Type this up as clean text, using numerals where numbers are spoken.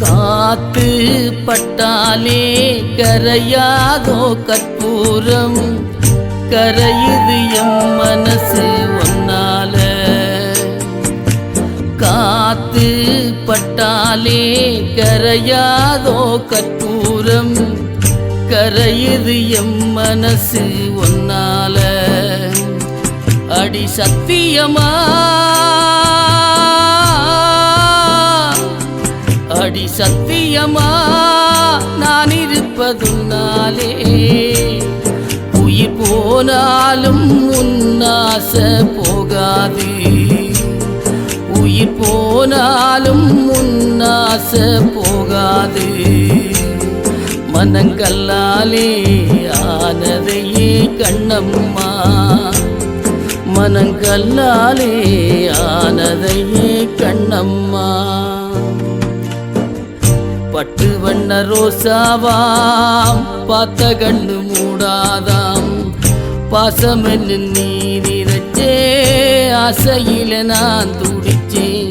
காத்து பட்டாலே கரையாதோ கற்பூரம், கரையுது எம் மனசு ஒன்னால. காத்து பட்டாலே கரையாதோ கற்பூரம், கரையுது எம் மனசு ஒன்னால. அடி சத்தியமா, அடி சத்தியமா நான் இருப்பதுனாலே, உயிர் போனாலும் உன்னாச போகாது, உயிர் போனாலும் உன்னாச போகாது. மனங்கல்லாலே ஆனதையே கண்ணம்மா, மனங்கல்லாலே ஆனதையே கண்ணம்மா. பட்டு வண்ண ரோசாவாம் பார்த்த கண்ணு மூடாதாம், பாசமென்னு நீ நிறைச்சே ஆசையில நான் துடிச்சேன்.